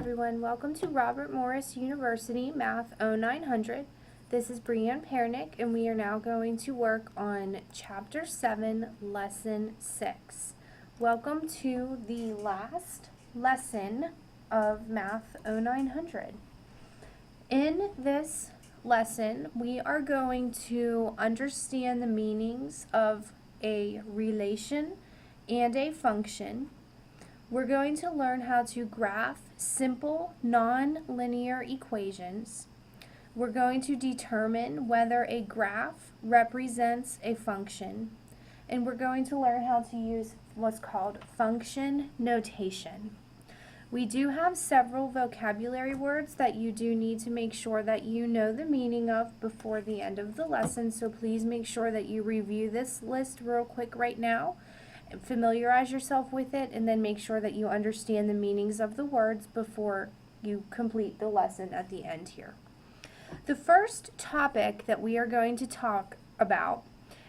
everyone. Welcome to Robert Morris University Math 0900. This is Brianne Pernick, and we are now going to work on Chapter 7, Lesson 6. Welcome to the last lesson of Math 0900. In this lesson, we are going to understand the meanings of a relation and a function. We're going to learn how to graph simple non-linear equations. We're going to determine whether a graph represents a function. And we're going to learn how to use what's called function notation. We do have several vocabulary words that you do need to make sure that you know the meaning of before the end of the lesson, so please make sure that you review this list real quick right now. Familiarize yourself with it, and then make sure that you understand the meanings of the words before you complete the lesson at the end here. The first topic that we are going to talk about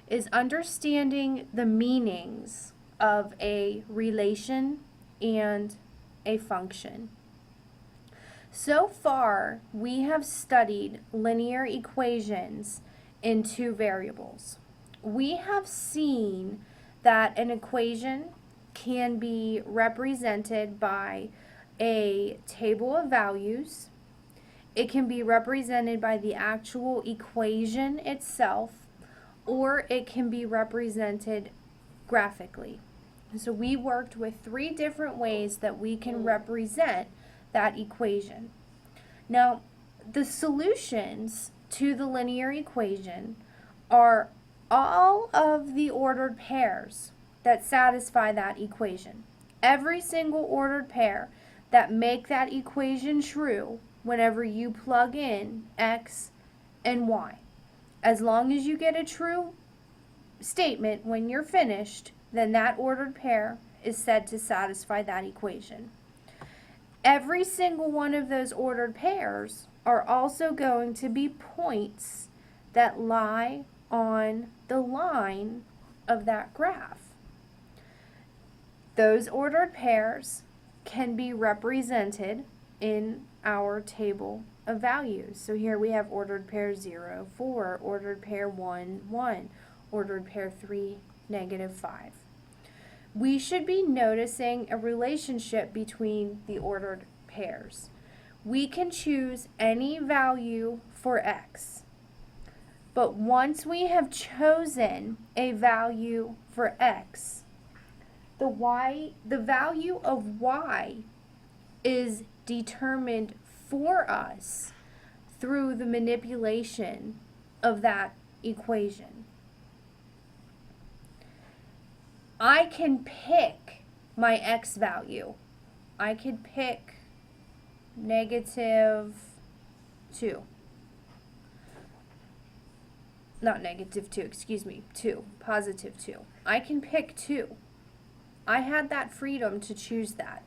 is understanding the meanings of a relation and a function. So far, we have studied linear equations in two variables. We have seen that an equation can be represented by a table of values. It can be represented by the actual equation itself, or it can be represented graphically. So we worked with three different ways that we can represent that equation. Now, the solutions to the linear equation are all of the ordered pairs that satisfy that equation. Every single ordered pair that make that equation true whenever you plug in x and y. As long as you get a true statement when you're finished, then that ordered pair is said to satisfy that equation. Every single one of those ordered pairs are also going to be points that lie on the line of that graph. Those ordered pairs can be represented in our table of values. So here we have ordered pair 0, 4, ordered pair 1, 1, ordered pair 3, -5. We should be noticing a relationship between the ordered pairs. We can choose any value for x. But once we have chosen a value for x, the value of y is determined for us through the manipulation of that equation. I can pick my x value. I could pick -2. Not -2, excuse me, 2, +2. I can pick 2. I had that freedom to choose that.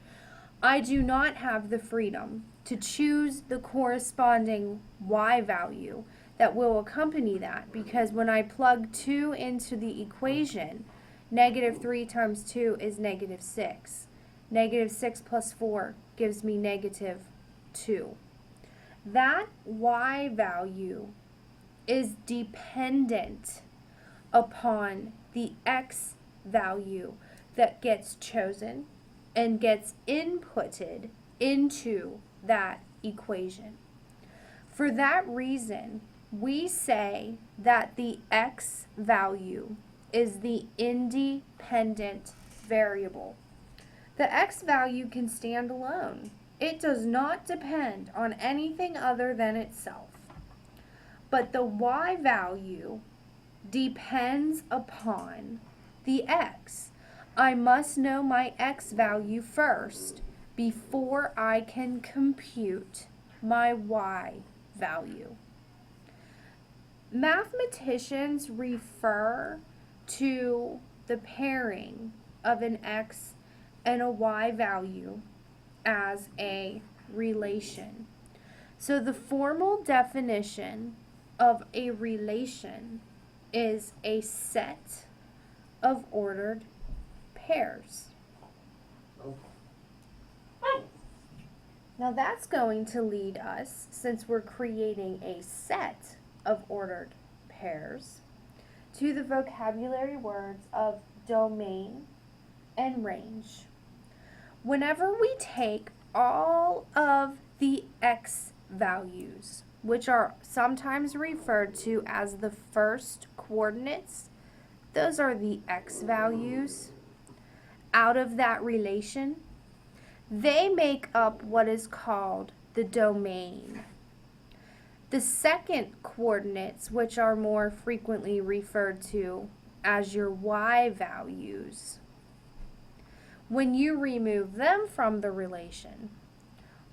I do not have the freedom to choose the corresponding y value that will accompany that, because when I plug 2 into the equation, -3 times 2 is -6. -6 plus 4 gives me -2. That y value is dependent upon the x value that gets chosen and gets inputted into that equation. For that reason, we say that the x value is the independent variable. The x value can stand alone. It does not depend on anything other than itself. But the y value depends upon the x. I must know my x value first before I can compute my y value. Mathematicians refer to the pairing of an x and a y value as a relation. So the formal definition of a relation is a set of ordered pairs. Now that's going to lead us, since we're creating a set of ordered pairs, to the vocabulary words of domain and range. Whenever we take all of the x values, which are sometimes referred to as the first coordinates, those are the x values, out of that relation, they make up what is called the domain. The second coordinates, which are more frequently referred to as your y values, when you remove them from the relation,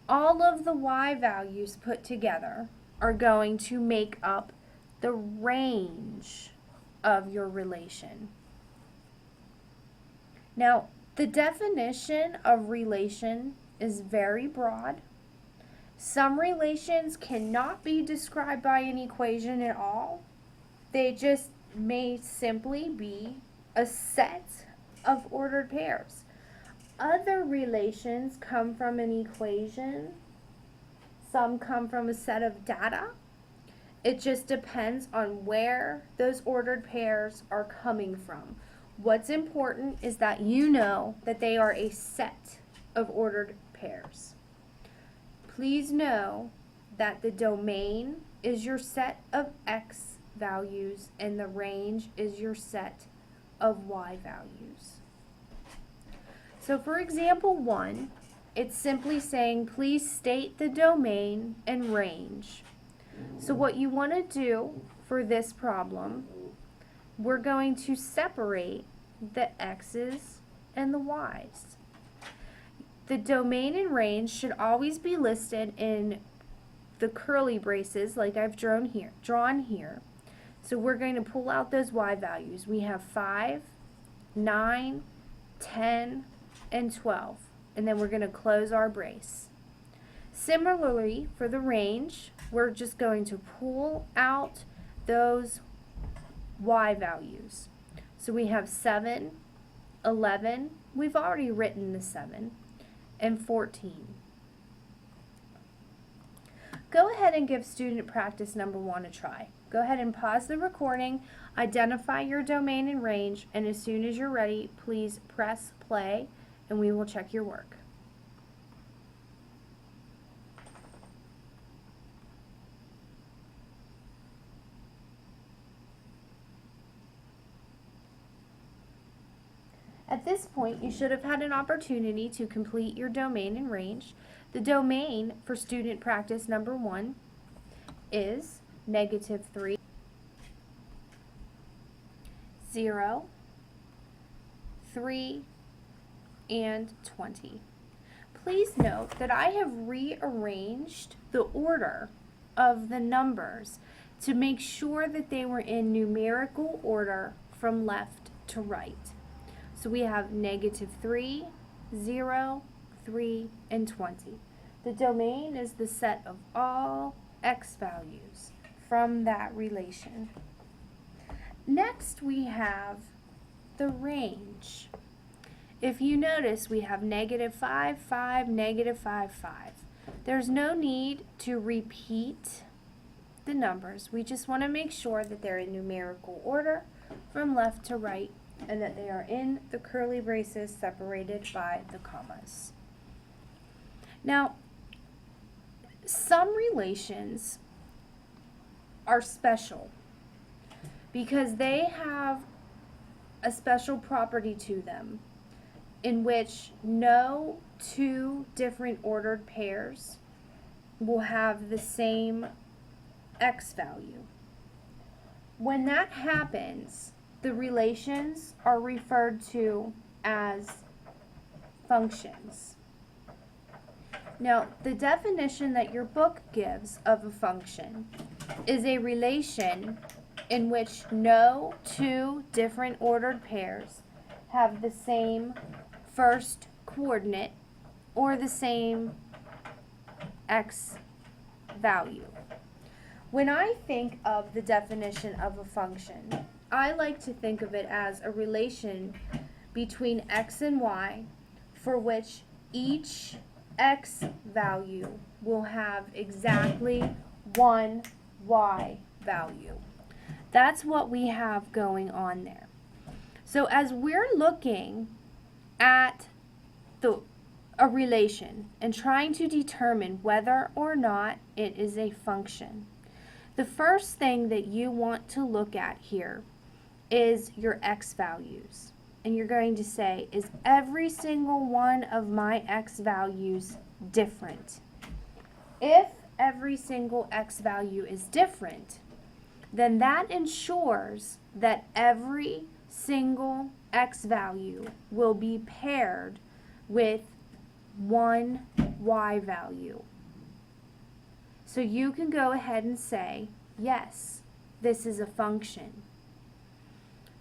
all of the y values put together are going to make up the range of your relation. Now, the definition of relation is very broad. Some relations cannot be described by an equation at all. They just may simply be a set of ordered pairs. Other relations come from an equation. Some come from a set of data. It just depends on where those ordered pairs are coming from. What's important is that you know that they are a set of ordered pairs. Please know that the domain is your set of x values and the range is your set of y values. So for example 1, it's simply saying please state the domain and range. So what you want to do for this problem, we're going to separate the x's and the y's. The domain and range should always be listed in the curly braces like I've drawn here. So we're going to pull out those y values. We have 5, 9, 10, and 12. And then we're going to close our brace. Similarly, for the range, we're just going to pull out those y values. So we have 7, 11, we've already written the 7, and 14. Go ahead and give student practice number 1 a try. Go ahead and pause the recording, identify your domain and range, and as soon as you're ready, please press play and we will check your work. At this point, you should have had an opportunity to complete your domain and range. The domain for student practice number 1 is -3, 0, 3, and 20. Please note that I have rearranged the order of the numbers to make sure that they were in numerical order from left to right. So we have -3, 0, 3, and 20. The domain is the set of all x values from that relation. Next we have the range. If you notice, we have -5, 5, -5, 5. There's no need to repeat the numbers. We just want to make sure that they're in numerical order from left to right and that they are in the curly braces separated by the commas. Now, some relations are special because they have a special property to them in which no two different ordered pairs will have the same x value. When that happens, the relations are referred to as functions. Now, the definition that your book gives of a function is a relation in which no two different ordered pairs have the same first coordinate or the same x value. When I think of the definition of a function, I like to think of it as a relation between x and y for which each x value will have exactly one y value. That's what we have going on there. So as we're looking at a relation and trying to determine whether or not it is a function, the first thing that you want to look at here is your x values. And you're going to say, is every single one of my x values different? If every single x value is different, then that ensures that every single x value will be paired with one y value. So you can go ahead and say, yes, this is a function.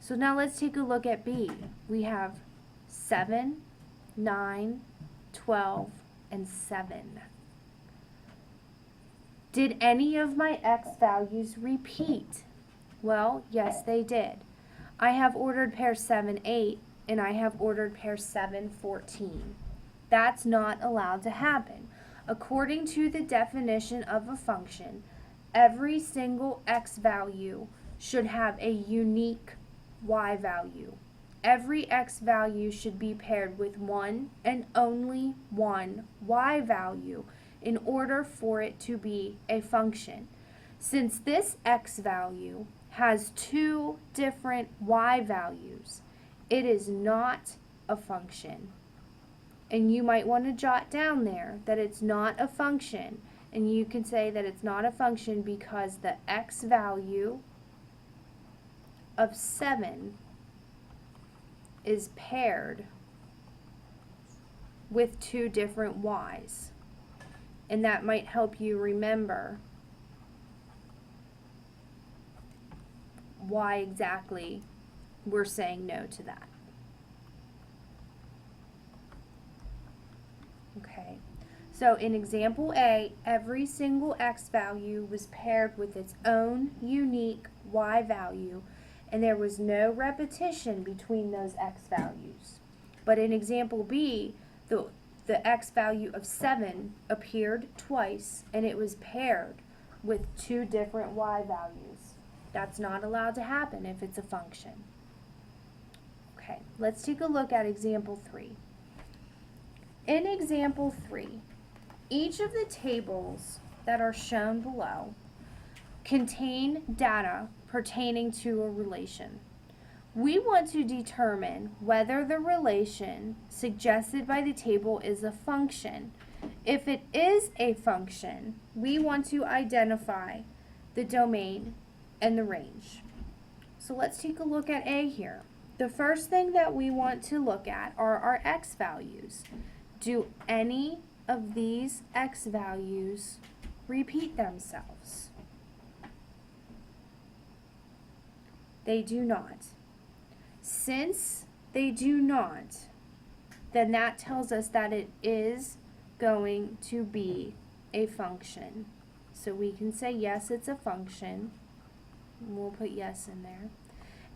So now let's take a look at B. We have 7, 9, 12, and 7. Did any of my x values repeat? Well, yes, they did. I have ordered pair 7, 8, and I have ordered pair 7, 14. That's not allowed to happen. According to the definition of a function, every single x value should have a unique y value. Every x value should be paired with one and only one y value in order for it to be a function. Since this x value has two different y values, it is not a function. And you might want to jot down there that it's not a function. And you can say that it's not a function because the x value of 7 is paired with two different y's. And that might help you remember why exactly we're saying no to that. Okay, so in example A, every single x value was paired with its own unique y value, and there was no repetition between those x values. But in example B, the x value of 7 appeared twice, and it was paired with two different y values. That's not allowed to happen if it's a function. Okay, let's take a look at example 3. In example 3, each of the tables that are shown below contain data pertaining to a relation. We want to determine whether the relation suggested by the table is a function. If it is a function, we want to identify the domain and the range. So let's take a look at A here. The first thing that we want to look at are our x values. Do any of these x values repeat themselves? They do not. Since they do not, then that tells us that it is going to be a function. So we can say yes, it's a function. We'll put yes in there.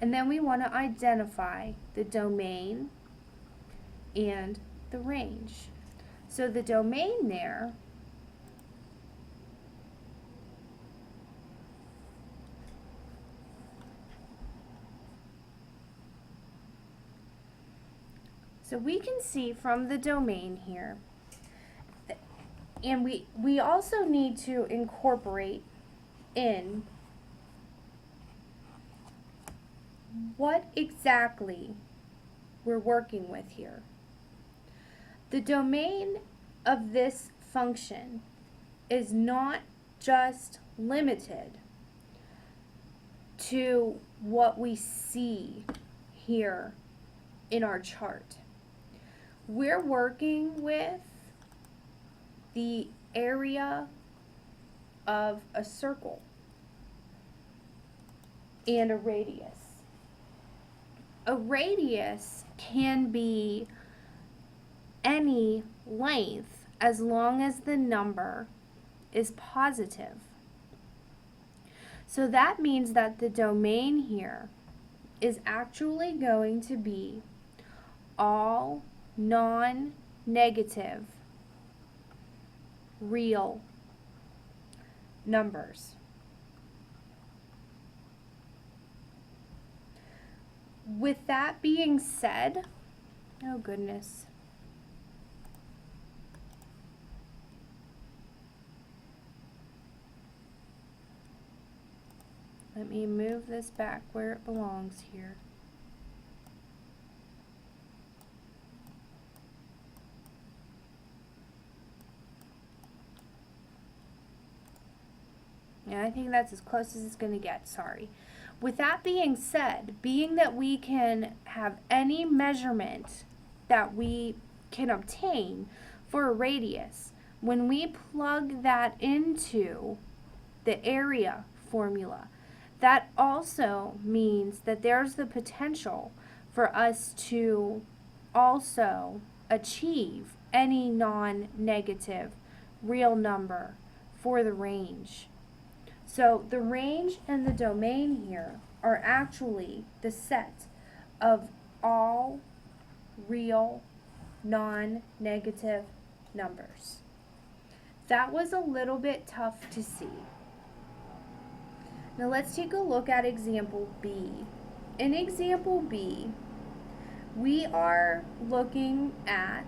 And then we want to identify the domain and the range. So the domain there so we can see from the domain here, and we also need to incorporate in what exactly we're working with here. The domain of this function is not just limited to what we see here in our chart. We're working with the area of a circle and a radius. A radius can be any length as long as the number is positive. So that means that the domain here is actually going to be all non-negative real numbers. With that being said, oh goodness. Let me move this back where it belongs here. And I think that's as close as it's going to get, sorry. With that being said, being that we can have any measurement that we can obtain for a radius, when we plug that into the area formula, that also means that there's the potential for us to also achieve any non-negative real number for the range. So the range and the domain here are actually the set of all real non-negative numbers. That was a little bit tough to see. Now let's take a look at example B. In example B, we are looking at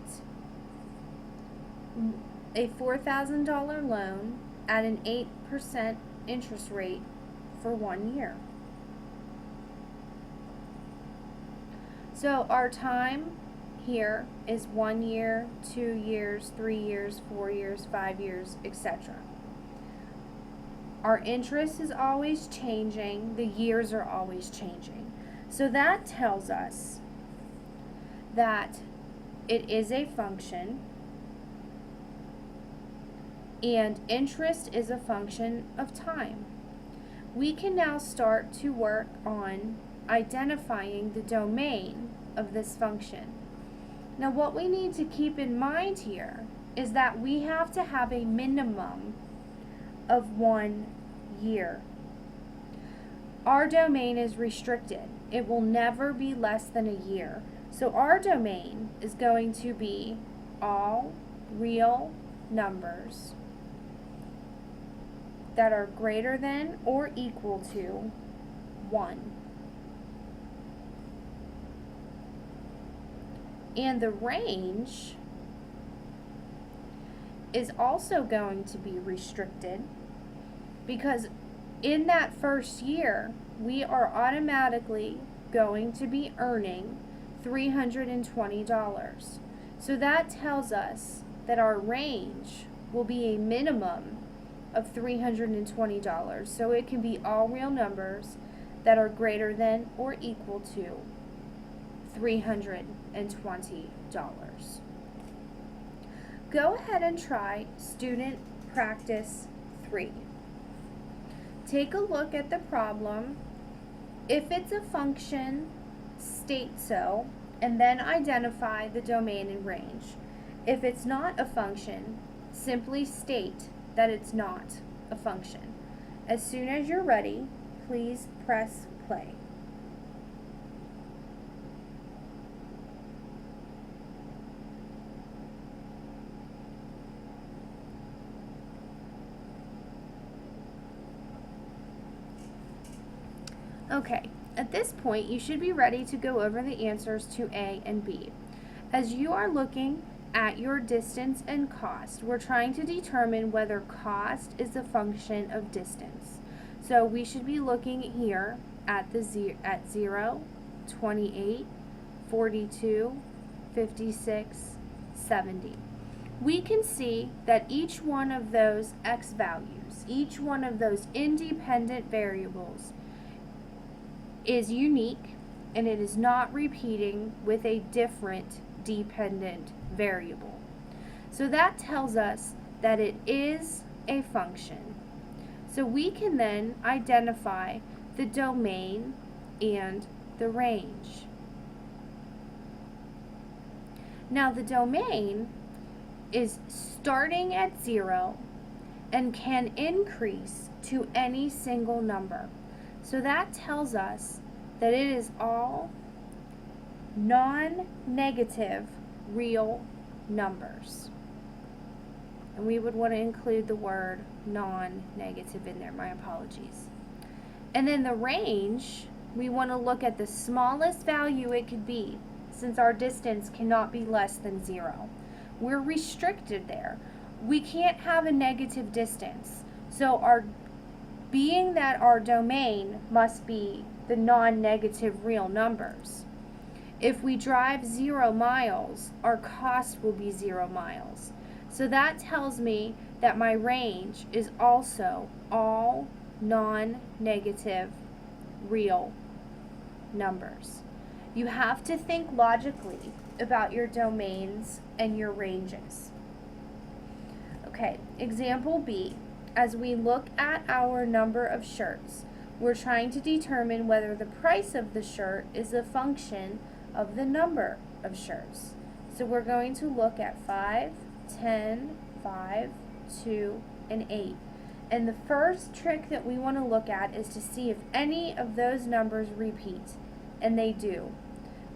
a $4,000 loan at an 8% interest rate for 1 year. So our time here is 1 year, 2 years, 3 years, 4 years, 5 years, etc. Our interest is always changing, the years are always changing. So that tells us that it is a function, and interest is a function of time. We can now start to work on identifying the domain of this function. Now what we need to keep in mind here is that we have to have a minimum of 1 year. Our domain is restricted. It will never be less than a year. So our domain is going to be all real numbers that are greater than or equal to 1. And the range is also going to be restricted because in that first year, we are automatically going to be earning $320. So that tells us that our range will be a minimum of $320. So it can be all real numbers that are greater than or equal to $320. Go ahead and try student practice 3. Take a look at the problem. If it's a function, state so, and then identify the domain and range. If it's not a function, simply state that it's not a function. As soon as you're ready, please press play. Okay, at this point you should be ready to go over the answers to A and B. As you are looking at your distance and cost, we're trying to determine whether cost is a function of distance. So we should be looking here at 0, 28, 42, 56, 70. We can see that each one of those x values, each one of those independent variables is unique, and it is not repeating with a different dependent variable. So that tells us that it is a function. So we can then identify the domain and the range. Now the domain is starting at 0 and can increase to any single number. So that tells us that it is all non-negative real numbers. And we would want to include the word non-negative in there. My apologies. And then the range, we want to look at the smallest value it could be, since our distance cannot be less than 0. We're restricted there. We can't have a negative distance. So being that our domain must be the non-negative real numbers, if we drive 0 miles, our cost will be 0 miles. So that tells me that my range is also all non-negative real numbers. You have to think logically about your domains and your ranges. Okay, example B. As we look at our number of shirts, we're trying to determine whether the price of the shirt is a function of the number of shirts. So we're going to look at 5, 10, 5, 2, and 8. And the first trick that we want to look at is to see if any of those numbers repeat. And they do.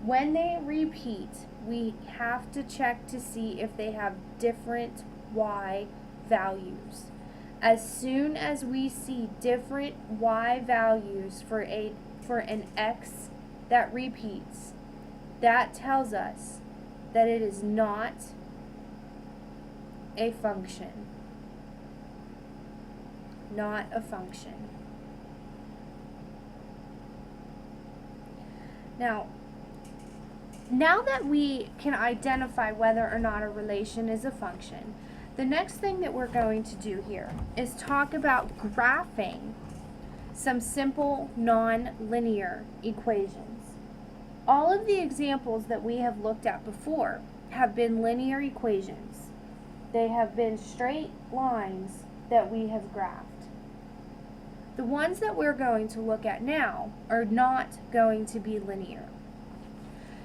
When they repeat, we have to check to see if they have different y values. As soon as we see different y values for an x that repeats, that tells us that it is not a function. Not a function. Now that we can identify whether or not a relation is a function, the next thing that we're going to do here is talk about graphing some simple non-linear equations. All of the examples that we have looked at before have been linear equations. They have been straight lines that we have graphed. The ones that we're going to look at now are not going to be linear.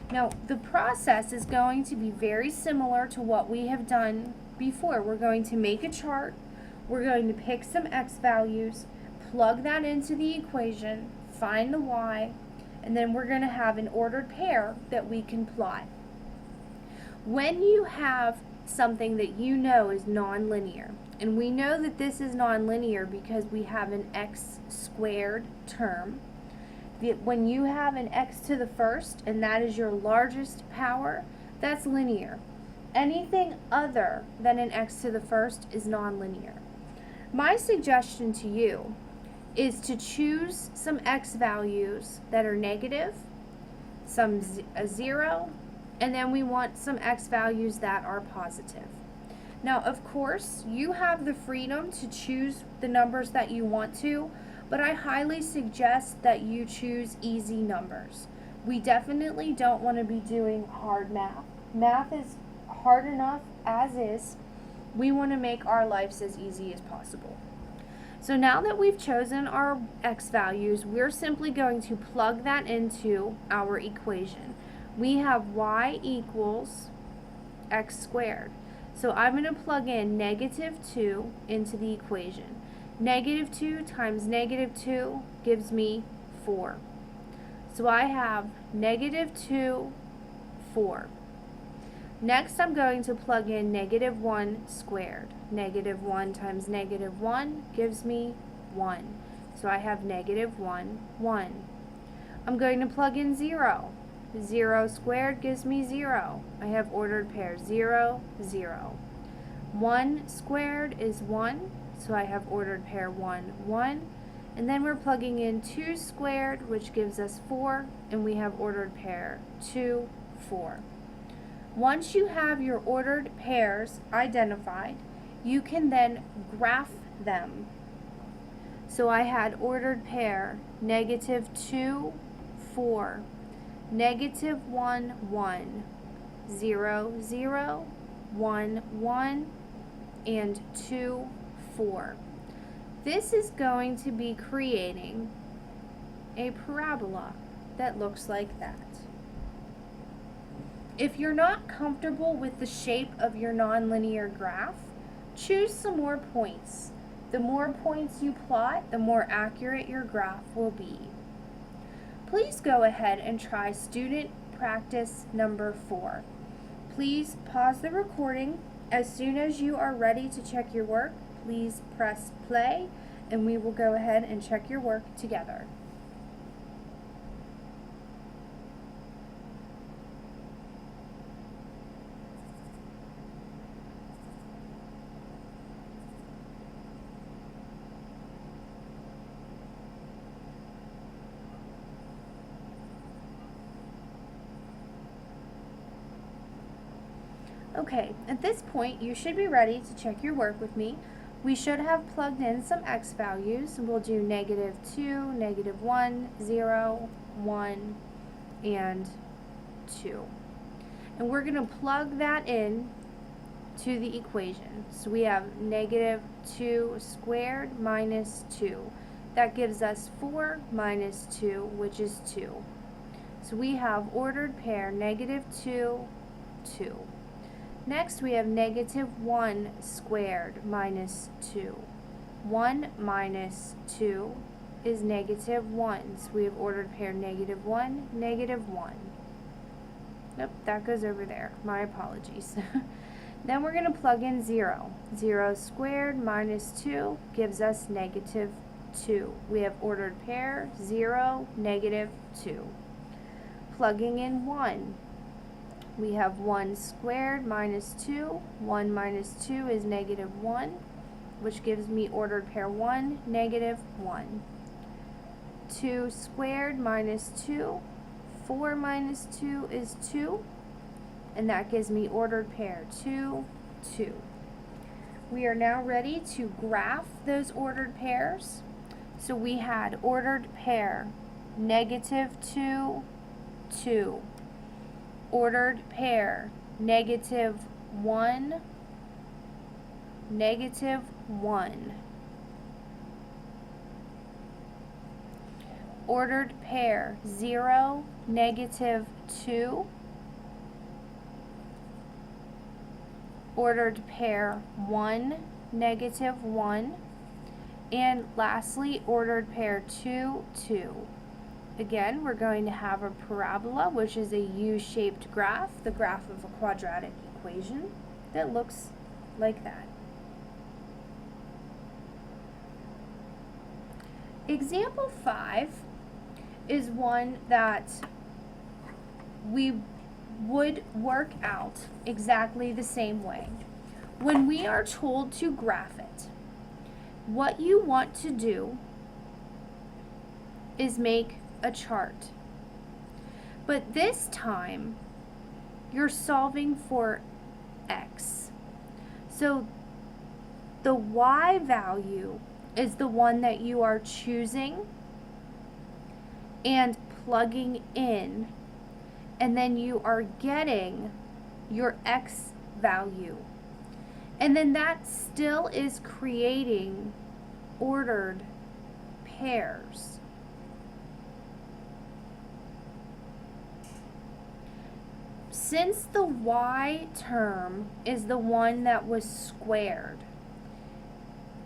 Now, the process is going to be very similar to what we have done before. We're going to make a chart, we're going to pick some x values, plug that into the equation, find the y, and then we're going to have an ordered pair that we can plot. When you have something that you know is nonlinear, and we know that this is nonlinear because we have an x squared term. When you have an x to the first, and that is your largest power, that's linear. Anything other than an x to the first is nonlinear. My suggestion to you is to choose some x values that are negative, a 0, and then we want some x values that are positive. Now, of course, you have the freedom to choose the numbers that you want to, but I highly suggest that you choose easy numbers. We definitely don't want to be doing hard math. Math is hard enough as is. We want to make our lives as easy as possible. So now that we've chosen our x values, we're simply going to plug that into our equation. We have y equals x squared. So I'm going to plug in -2 into the equation. -2 times -2 gives me 4. So I have -2, 4. Next I'm going to plug in -1 squared. -1 times -1 gives me 1. So I have -1, 1. I'm going to plug in 0. 0 squared gives me 0. I have ordered pair 0, 0. 1 squared is 1, so I have ordered pair 1, 1. And then we're plugging in 2 squared, which gives us 4, and we have ordered pair 2, 4. Once you have your ordered pairs identified, you can then graph them. So I had ordered pair -2, 4. -1, 1, 0, 0, 1, 1, and 2, 4. This is going to be creating a parabola that looks like that. If you're not comfortable with the shape of your nonlinear graph, choose some more points. The more points you plot, the more accurate your graph will be. Please go ahead and try student practice number 4. Please pause the recording As soon as you are ready to check your work, please press play and we will go ahead and check your work together. Okay, at this point you should be ready to check your work with me. We should have plugged in some x values. We'll do -2, -1, 0, 1, and 2. And we're going to plug that in to the equation. So we have -2 squared minus 2. That gives us 4 minus 2, which is 2. So we have ordered pair -2, 2. Next we have -1 squared minus 2. 1 minus 2 is -1. So we have ordered pair -1, -1. Nope, that goes over there. My apologies. Then we're going to plug in 0. 0 squared minus 2 gives us -2. We have ordered pair 0, -2. Plugging in 1. We have 1 squared minus 2. 1 minus 2 is -1, which gives me ordered pair 1, -1. 2 squared minus 2. 4 minus 2 is 2, and that gives me ordered pair 2, 2. We are now ready to graph those ordered pairs. So we had ordered pair -2, 2. Ordered pair -1, -1. Ordered pair 0, -2. Ordered pair 1, -1. And lastly, ordered pair 2, 2. Again, we're going to have a parabola, which is a U-shaped graph, the graph of a quadratic equation that looks like that. Example 5 is one that we would work out exactly the same way. When we are told to graph it, what you want to do is make a chart. But this time, you're solving for x. So the y value is the one that you are choosing and plugging in, and then you are getting your x value. And then that still is creating ordered pairs. Since the y term is the one that was squared,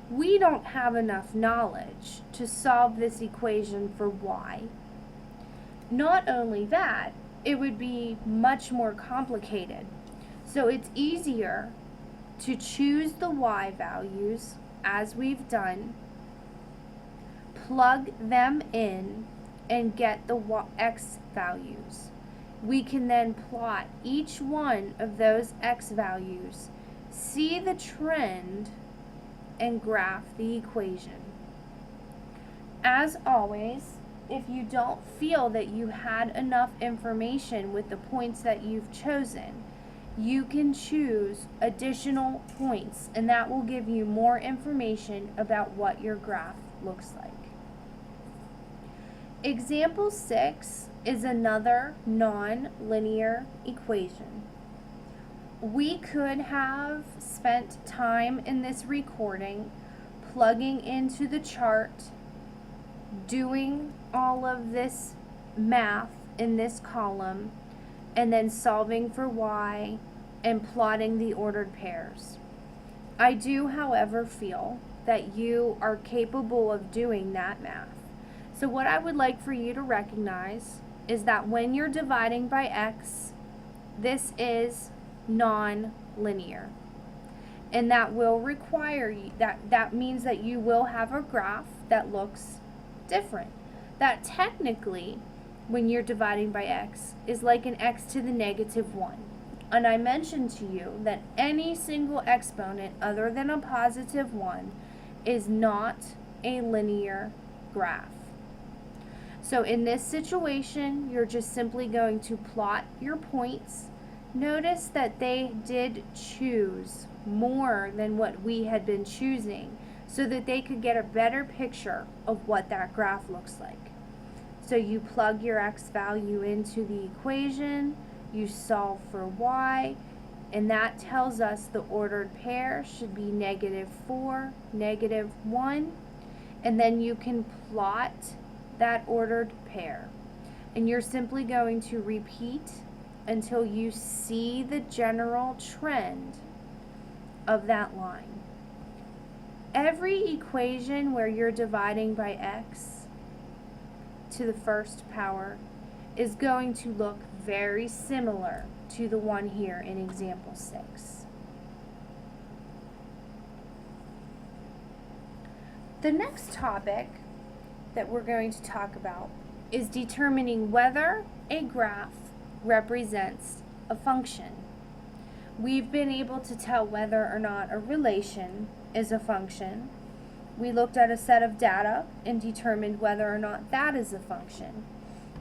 we don't have enough knowledge to solve this equation for y. Not only that, it would be much more complicated. So it's easier to choose the y values, as we've done, plug them in, and get the x values. We can then plot each one of those x values, see the trend, and graph the equation. As always, if you don't feel that you had enough information with the points that you've chosen, you can choose additional points, and that will give you more information about what your graph looks like. Example 6 is another non-linear equation. We could have spent time in this recording plugging into the chart, doing all of this math in this column, and then solving for y and plotting the ordered pairs. I do, however, feel that you are capable of doing that math. So what I would like for you to recognize is that when you're dividing by x, this is non-linear. And that will require you, that means that you will have a graph that looks different. That technically, when you're dividing by x, is like an x to the negative 1. And I mentioned to you that any single exponent other than a positive 1 is not a linear graph. So in this situation, you're just simply going to plot your points. Notice that they did choose more than what we had been choosing so that they could get a better picture of what that graph looks like. So you plug your x value into the equation, you solve for y, and that tells us the ordered pair should be -4, -1, and then you can plot that ordered pair. And you're simply going to repeat until you see the general trend of that line. Every equation where you're dividing by x to the first power is going to look very similar to the one here in example 6. The next topic that we're going to talk about is determining whether a graph represents a function. We've been able to tell whether or not a relation is a function. We looked at a set of data and determined whether or not that is a function.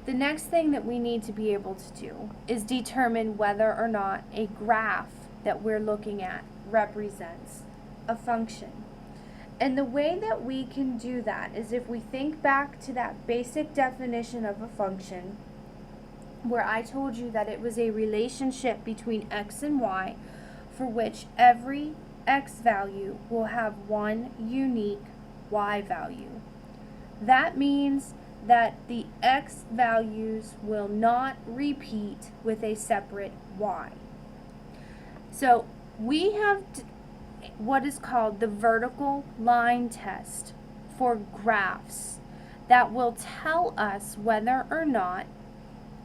The next thing that we need to be able to do is determine whether or not a graph that we're looking at represents a function. And the way that we can do that is if we think back to that basic definition of a function, where I told you that it was a relationship between x and y for which every x value will have one unique y value. That means that the x values will not repeat with a separate y. So we have what is called the vertical line test for graphs that will tell us whether or not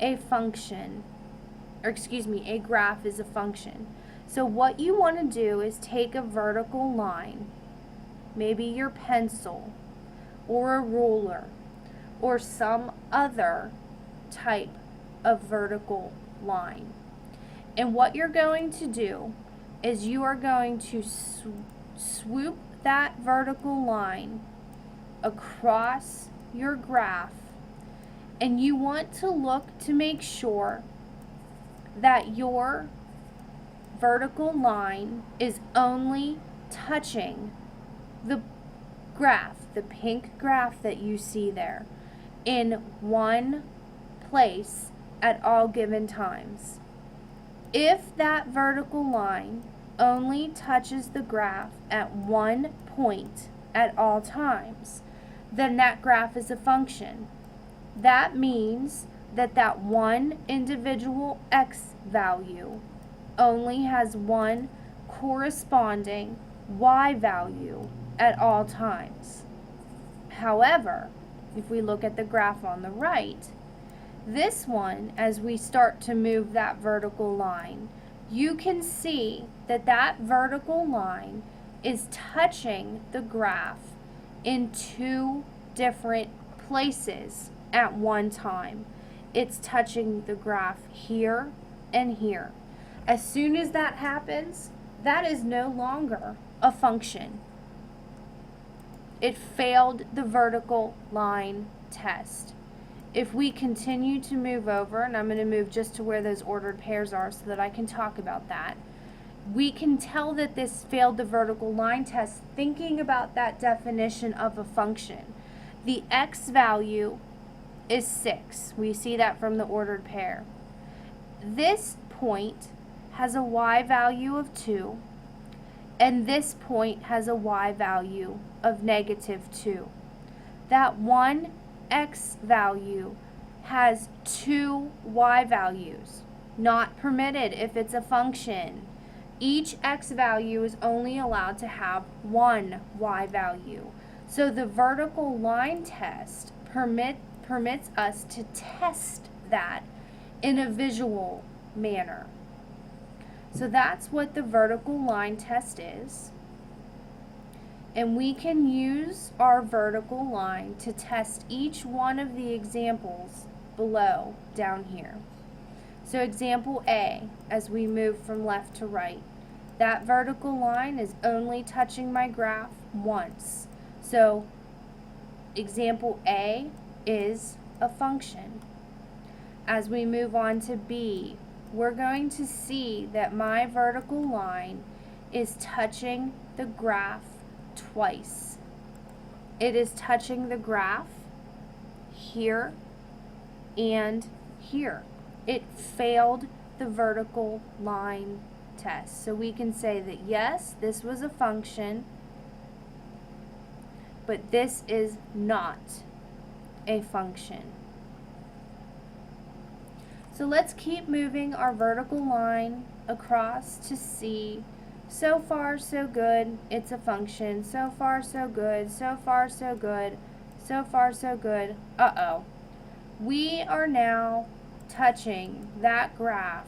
a graph is a function. So what you want to do is take a vertical line, maybe your pencil or a ruler or some other type of vertical line. And what you're going to do is you are going to swoop that vertical line across your graph, and you want to look to make sure that your vertical line is only touching the graph, the pink graph that you see there, in one place at all given times. If that vertical line only touches the graph at one point at all times, then that graph is a function. That means that that one individual x value only has one corresponding y value at all times. However, if we look at the graph on the right, this one, as we start to move that vertical line, you can see that that vertical line is touching the graph in two different places at one time. It's touching the graph here and here. As soon as that happens, that is no longer a function. It failed the vertical line test. If we continue to move over, and I'm going to move just to where those ordered pairs are so that I can talk about that, we can tell that this failed the vertical line test thinking about that definition of a function. The x value is 6. We see that from the ordered pair. This point has a y value of 2, and this point has a y value of -2. That one x value has two y values. Not permitted if it's a function. Each x value is only allowed to have one y value. So the vertical line test permits us to test that in a visual manner. So that's what the vertical line test is. And we can use our vertical line to test each one of the examples below down here. So example A, as we move from left to right, that vertical line is only touching my graph once. So example A is a function. As we move on to B, we're going to see that my vertical line is touching the graph twice. It is touching the graph here and here. It failed the vertical line test. So we can say that yes, this was a function, but this is not a function. So let's keep moving our vertical line across to C. So far, so good. It's a function. So far, so good. So far, so good. So far, so good. Uh-oh. We are now touching that graph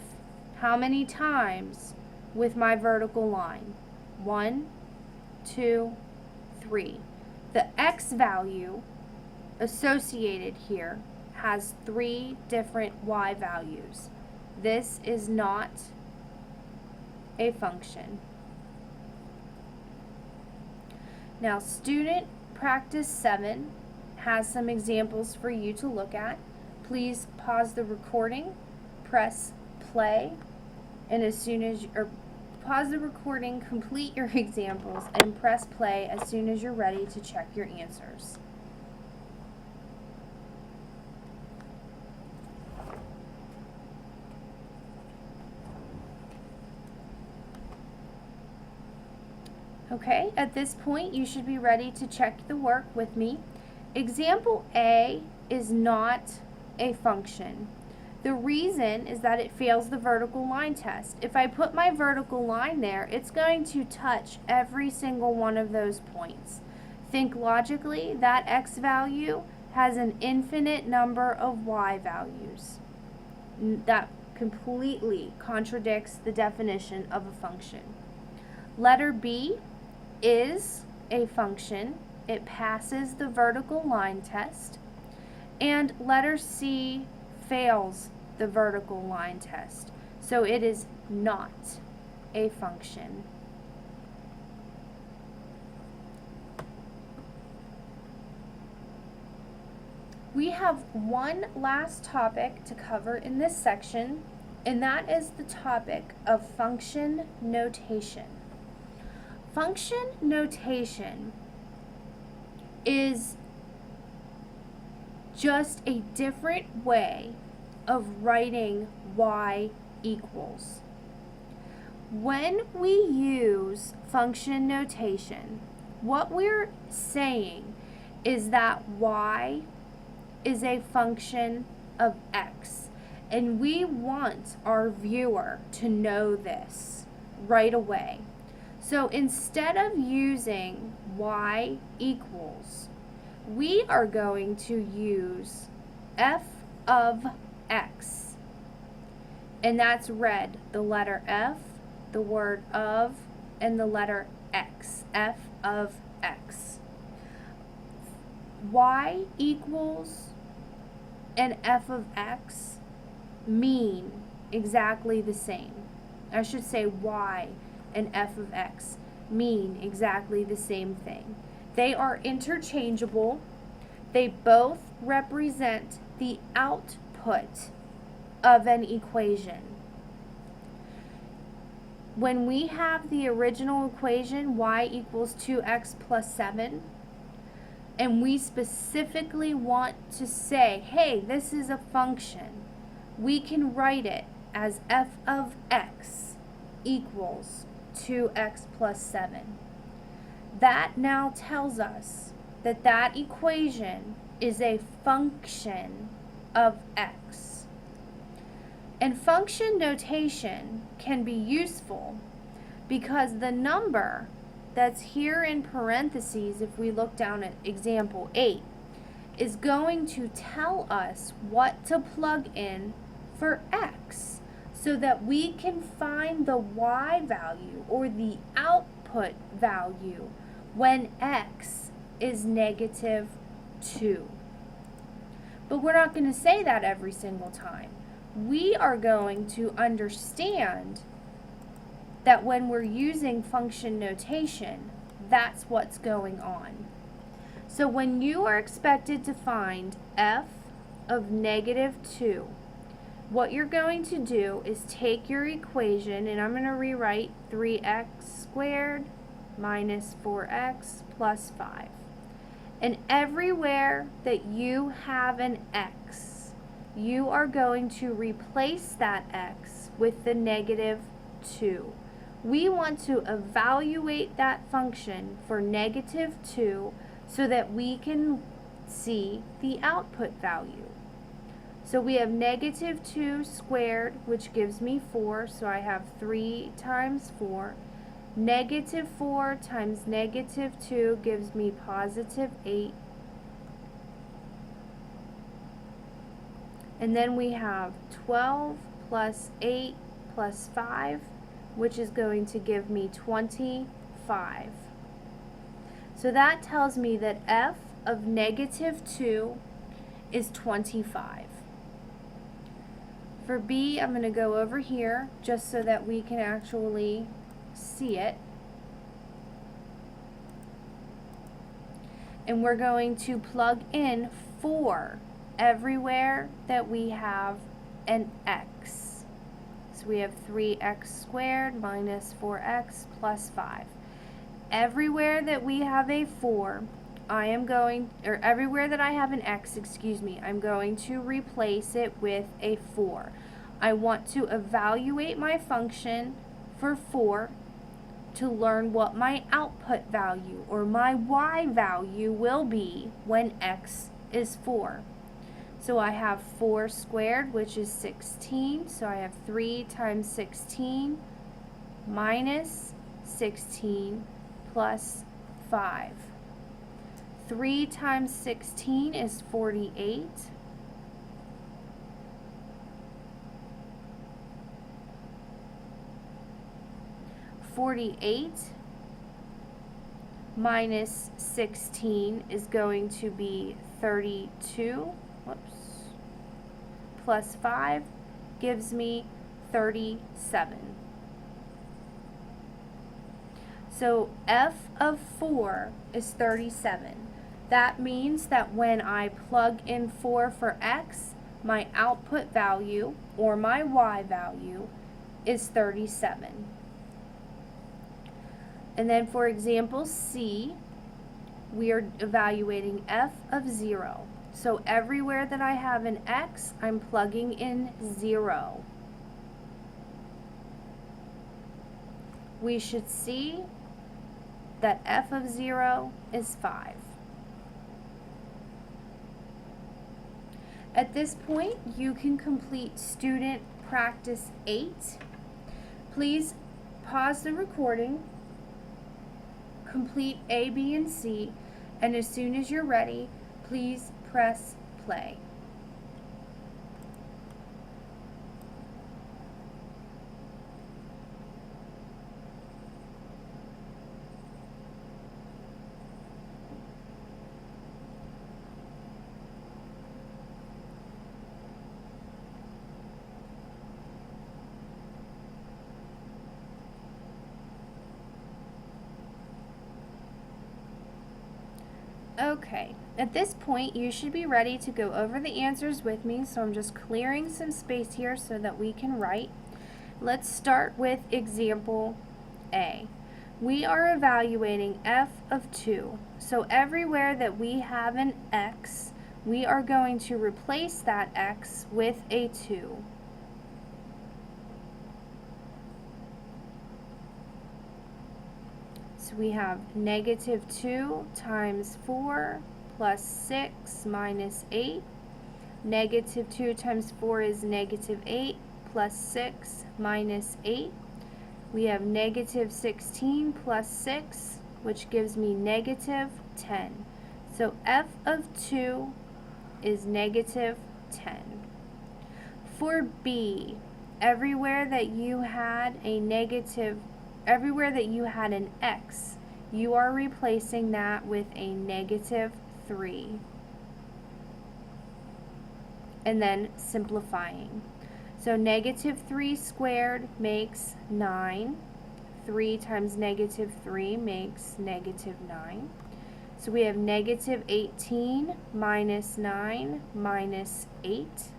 how many times with my vertical line? 1, 2, 3. The x value associated here has 3 different y values. This is not a function. Now, student practice 7 has some examples for you to look at. Please pause the recording, press play, and as soon as pause the recording, complete your examples, and press play as soon as you're ready to check your answers. Okay, at this point you should be ready to check the work with me. Example A is not a function. The reason is that it fails the vertical line test. If I put my vertical line there, it's going to touch every single one of those points. Think logically, that x value has an infinite number of y values. That completely contradicts the definition of a function. Letter B is a function. It passes the vertical line test. And letter C fails the vertical line test. So it is not a function. We have one last topic to cover in this section, and that is the topic of function notation. Function notation is just a different way of writing y equals. When we use function notation, what we're saying is that y is a function of x, and we want our viewer to know this right away. So instead of using y equals, we are going to use f of x. And that's read, the letter F, the word of, and the letter X. F of X. Y equals and f of x mean exactly the same. I should say y and f of x mean exactly the same thing. They are interchangeable. They both represent the output of an equation. When we have the original equation, y equals 2x plus 7, and we specifically want to say, hey, this is a function, we can write it as f of x equals 2x plus 7. That now tells us that that equation is a function of x. And function notation can be useful because the number that's here in parentheses, if we look down at example 8, is going to tell us what to plug in for x. so that we can find the y value or the output value when x is negative 2. But we're not going to say that every single time. We are going to understand that when we're using function notation, that's what's going on. So when you are expected to find f of negative 2, what you're going to do is take your equation, and I'm going to rewrite 3x squared minus 4x plus 5. And everywhere that you have an x, you are going to replace that x with the negative 2. We want to evaluate that function for negative 2 so that we can see the output value. So we have negative 2 squared, which gives me 4, so I have 3 times 4. Negative 4 times negative 2 gives me positive 8. And then we have 12 plus 8 plus 5, which is going to give me 25. So that tells me that f of negative 2 is 25. For b, I'm going to go over here just so that we can actually see it. And we're going to plug in 4 everywhere that we have an x. So we have 3x squared minus 4x plus 5. Everywhere that we have a 4, everywhere that I have an x, I'm going to replace it with a 4. I want to evaluate my function for 4 to learn what my output value or my y value will be when x is 4. So I have 4 squared, which is 16. So I have 3 times 16 minus 16 plus 5. 3 times 16 is 48. Minus 16 is going to be 32. Plus 5 gives me 37. So f of 4 is 37. That means that when I plug in 4 for x, my output value or my y value is 37. And then for example C, we are evaluating f of 0. So everywhere that I have an x, I'm plugging in 0. We should see that f of 0 is 5. At this point, you can complete student practice 8. Please pause the recording, complete A, B, and C, and as soon as you're ready, please press play. Okay, at this point you should be ready to go over the answers with me, so I'm just clearing some space here so that we can write. Let's start with example A. We are evaluating f of 2, so everywhere that we have an x, we are going to replace that x with a 2. So we have negative 2 times 4 plus 6 minus 8. Negative 2 times 4 is negative 8 plus 6 minus 8. We have negative 16 plus 6, which gives me negative 10. So f of 2 is negative 10. For B, everywhere that you had an x, you are replacing that with a -3. And then simplifying. So -3 squared makes 9. 3 times -3 makes -9. So we have -18 minus 9 minus 8.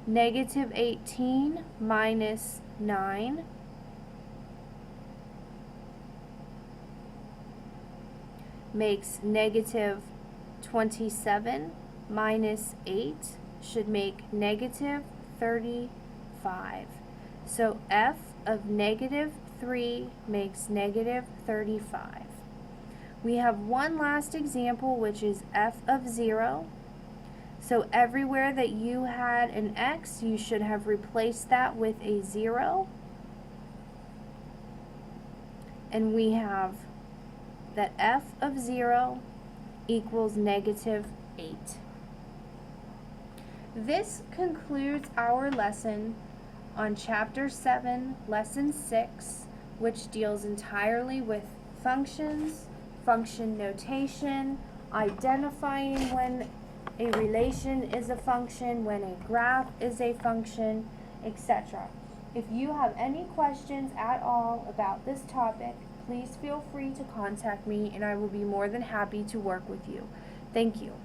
-18 minus 9 makes -27 minus 8 should make -35. So f of -3 makes -35. We have one last example, which is f of 0. So everywhere that you had an x, you should have replaced that with a 0. And we have that f of 0 equals -8. This concludes our lesson on Chapter 7, Lesson 6, which deals entirely with functions, function notation, identifying when a relation is a function, when a graph is a function, etc. If you have any questions at all about this topic, please feel free to contact me and I will be more than happy to work with you. Thank you.